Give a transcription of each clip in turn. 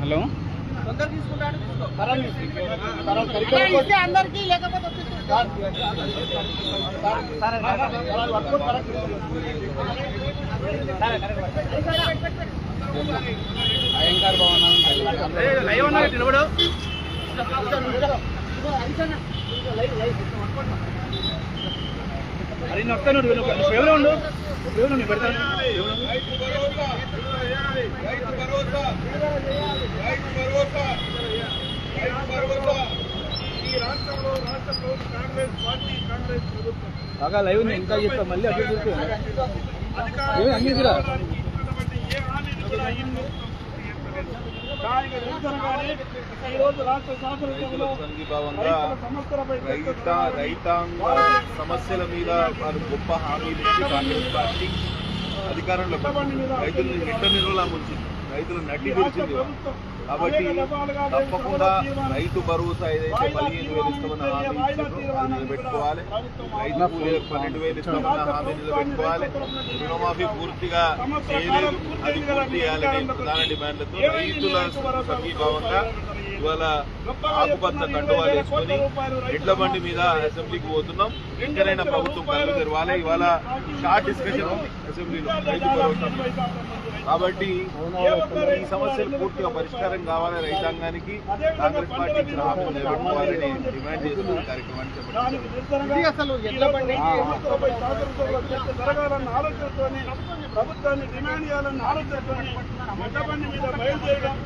Hello అందరికీ లేకపోతే అయ్యంగార్ భవనం నిలబడు అది వస్తాను ఎవరు ఉండు ఎవరు పెడతాను బాగా లైవ్ ఇంకా చెప్తా మళ్ళీ అక్కడ అంగీరా రైతాంగ సమస్యల మీద వారు గొప్ప హామీలు ఇచ్చి కాంగ్రెస్ పార్టీ అధికారంలో రైతులను నిట్ట నిర్వలా ముంచింది, రైతులు నడ్డి పిలిచింది. కాబట్టి తప్పకుండా రైతు భరోసా ఏదైతే 15,000 ఇస్తామన్న హామీ ఇచ్చారో అది నిలబెట్టుకోవాలి. రైతు కూలీ 12,000 ఇస్తామన్న హామీ నిలబెట్టుకోవాలి. రుణమాఫీ పూర్తిగా చేయలేదు, అది పూర్తి చేయాలనే ప్రధాన డిమాండ్లతో రైతుల సంఘీభావంగా ఇవాళ ఆకుపచ్చ కండువాలు వేసుకొని ఎడ్ల బండి మీద అసెంబ్లీకి పోతున్నాం. ఇంకనైనా ప్రభుత్వం కళ్ళు తెరవాలి. ఇవాళ షార్ట్ డిస్కషన్ ఉంది అసెంబ్లీలో రైతు భరోసా. కాబట్టి ఈ సమస్యలు పూర్తిగా పరిష్కారం కావాలి. రైతాంగానికి కాంగ్రెస్ పార్టీ ఇచ్చిన హామీలు నిలబెట్టుకోవాలని డిమాండ్ చేస్తున్న కార్యక్రమాన్ని ప్రభుత్వాన్ని డిమాండ్ చేయాలన్న ఆలోచనతో ఎడ్ల బండి మీద బయలుదేరడం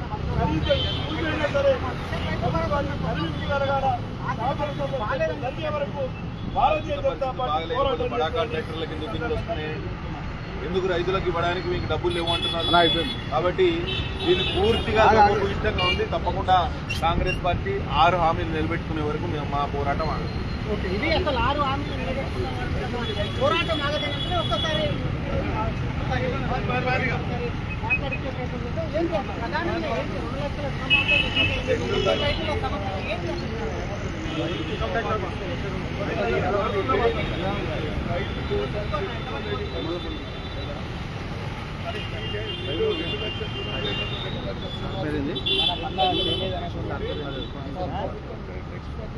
బడా కాంట్రాక్టర్ల కింద బిల్లులు వస్తున్నాయి, ఎందుకు రైతులకు ఇవ్వడానికి మీకు డబ్బులు లేవు అంటున్నారు. కాబట్టి దీన్ని పూర్తిగా ఇష్టంగా ఉంది. తప్పకుండా కాంగ్రెస్ పార్టీ 6 హామీలు నిలబెట్టుకునే వరకు మేము మా పోరాటం ఆగదు. ఇది అసలు 6 హామీలు నిలబెట్టుకున్నాం పోరాటం ఆగదంటే ఒక్కసారి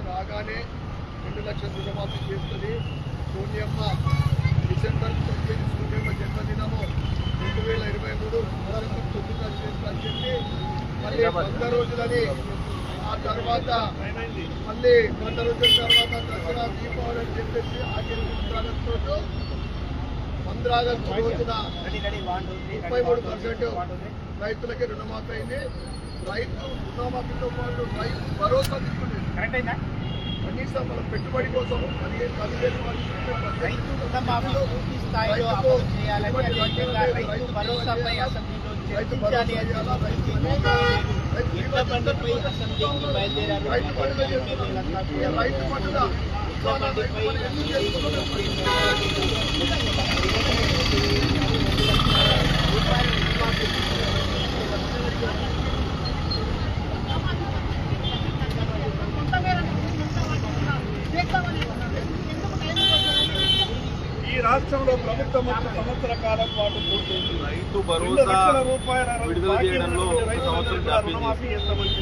రాగానే 2 లక్షల రుణమాఫీ చేస్తుంది. సోనియమ్మ డిసెంబర్ 9 సోనియమ్మ జన్మదినము 2023 9గా చేస్తారని చెప్పి మళ్ళీ 100 రోజులని, ఆ తర్వాత మళ్ళీ 100 రోజుల తర్వాత దసరా దీపావళి అని చెప్పేసి ఆచరించడంతో 15 ఆగస్టు రోజున 33% రైతులకి రుణమాఫీ అయింది. రైతు రుణమాఫీతో పాటు రైతు భరోసా తీసుకుంటుంది. కనీసం మన పెట్టుబడి కోసం 15,000 రైతు రుణమాఫీలో పూర్తి స్థాయిలో అమలు చేయాలని, అదేవిధంగా రైతు భరోసాపై అసెంబ్లీలో చర్చించాలి అని ఎడ్ల బండిపై అసెంబ్లీకి బయలుదేరారు. రైతు పండుగ ఈ రాష్ట్రంలో ప్రభుత్వం 1 సంవత్సర కాలం పాటు పూర్తయింది. రైతు భరోసా విడుదల చేయడంలో 1 సంవత్సరం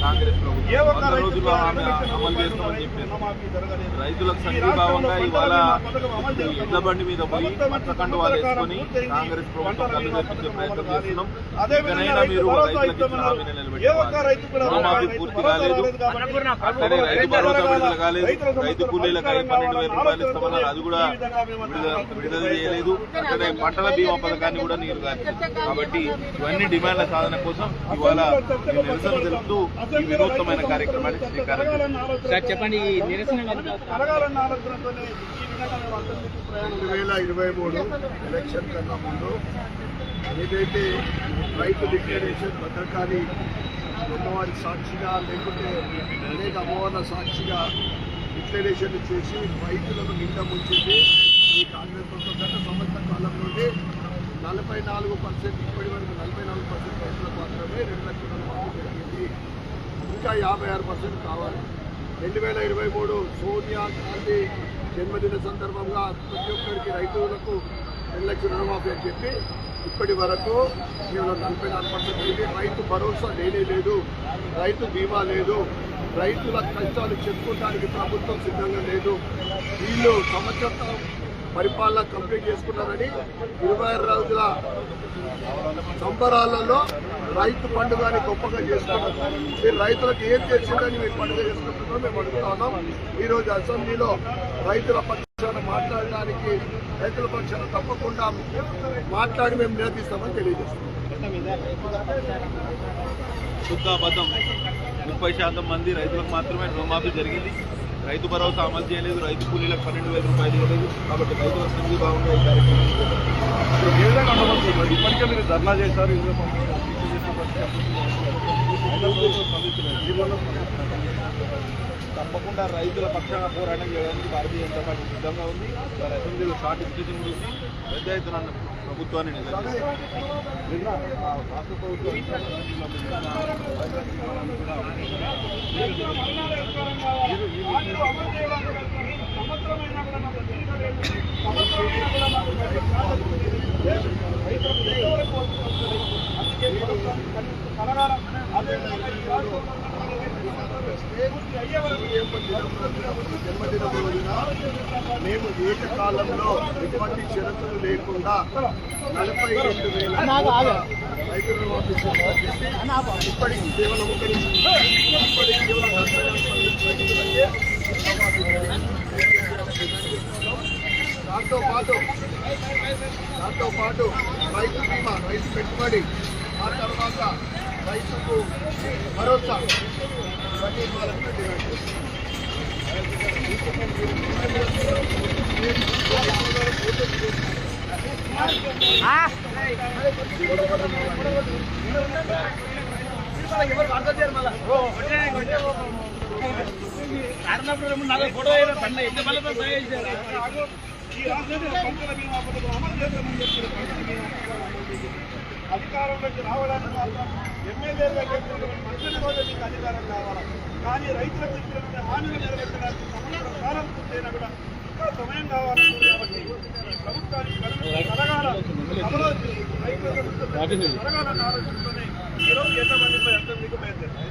కాంగ్రెస్ ప్రభుత్వం 100 రోజుల్లో అమలు చేస్తామని చెప్పారు. రైతులకు సంఘీభావంగా ఇవాళ ఎడ్ల బండి మీద పోయి పచ్చకండువాలు వేసుకొని కాంగ్రెస్ ప్రభుత్వం కళ్ళు తెప్పించే ప్రయత్నం చేస్తున్నాం. ఇకనైనా మీరు రైతులకు ఇచ్చిన హామీని నిలబెట్టుకోవాలి. రుణమాఫీ పూర్తి కాలేదు, అట్లనే రైతు భరోసా విడుదల కాలేదు. రైతు కూలీలకు 12,000 రూపాయలు ఇస్తామన్నారు, అది కూడా విడుదల చేయలేదు. అట్లనే పంటల బీమా పథకాన్ని కూడా నీరు కాలేదు. కాబట్టి ఇవన్నీ డిమాండ్ల సాధన కోసం ఇవాళ నిరసన తెలుపుతూ ఈ వినూత్నమైన కార్యక్రమాన్ని శ్రీకారం. చెప్పండి. 2023 ఎలక్షన్ కన్నా ముందు ఏదైతే రైతు డిక్లరేషన్ భద్రకాళి అమ్మవారి సాక్షిగా లేకుంటే అనేక అమ్మవార్ల సాక్షిగా డిక్లరేషన్ చేసి రైతులను నిండా ముంచింది. ఈ కాంగ్రెస్ ప్రభుత్వం గత సంవత్సర కాలంలోనే 44% ఇప్పటి వరకు 44% రైతులకు మాత్రమే 2 లక్షల రుణమాఫీ జరిగింది. ఇంకా 56% కావాలి. 2023 సోనియా గాంధీ జన్మదిన సందర్భంగా ప్రతి ఒక్కరికి రైతులకు 2 లక్షల రుణమాఫీ అని చెప్పి ఇప్పటి వరకు కేవలం 44% అయింది. రైతు భరోసా లేదు, రైతు బీమా లేదు, రైతుల కష్టాలు చెప్పుకోవడానికి ప్రభుత్వం సిద్ధంగా లేదు. వీళ్ళు సంవత్సరం పరిపాలన కంప్లీట్ చేసుకున్నారని 26 రోజుల సంబరాలలో రైతు పండుగని గొప్పగా చేసుకున్నారు. మీరు రైతులకు ఏం చేసిందని మీరు పండుగ చేసుకుంటున్నారో మేము అడుగుతా ఉన్నాం. ఈరోజు అసెంబ్లీలో రైతుల పక్షాన మాట్లాడడానికి రైతుల పక్షాన తప్పకుండా మాట్లాడి మేము నిలదీస్తామని తెలియజేస్తున్నాం. శుద్ధ అబద్ధం. 30% మంది రైతులకు మాత్రమే రుణమాఫీ జరిగింది. రైతు భరోసా అమలు చేయలేదు. రైతు కూలీలకు 12,000 రూపాయలు ఇవ్వలేదు. కాబట్టి రైతుల సంఘీ భాగంగా ఈ కార్యక్రమం ఏ విధంగా ఉండబోతుంది? ఇప్పటికే మీరు ధర్నా చేశారు. తప్పకుండా రైతుల పక్షాన పోరాటం చేయడానికి భారతీయ జనతా పార్టీ సిద్ధంగా ఉంది. వారి అసెంబ్లీలో షార్ట్ డిస్కషన్ గురించి పెద్ద ఎత్తున ప్రభుత్వాన్ని నిలదీస్తారు. రాష్ట్ర ప్రభుత్వం జన్మదిన రోజున మేము ఏకకాలంలో ఎటువంటి షరతులు లేకుండా 42,000 రైతుల రుణమాఫీ చేసి ఇప్పటికి కేవలం దాంతో పాటు రైతు బీమా, రైతు పెట్టుబడి, ఆ తర్వాత రైతుకు భరోసా ఇవన్నీ ఇవ్వాలని డిమాండ్ చేస్తున్నాం. అధికారంలోకి రావడానికి మాత్రం ఎమ్మెల్యేలుగా చెప్పినటువంటి మంత్రుల రోజు మీకు అధికారం కావాలి. కానీ రైతులకు ఇచ్చినటువంటి హామీలు నెరవేర్చడానికి సంవత్సరం కాలం పూర్తయినా కూడా ఇంకా సమయం కావాలి. కాబట్టి ఈ ప్రభుత్వానికి కలగాల అమలు రైతులకు కలగాలన్న ఆలోచనతోనే ఈరోజు ఎంతమందిపై అర్థం మీకు బయలుదేరారు.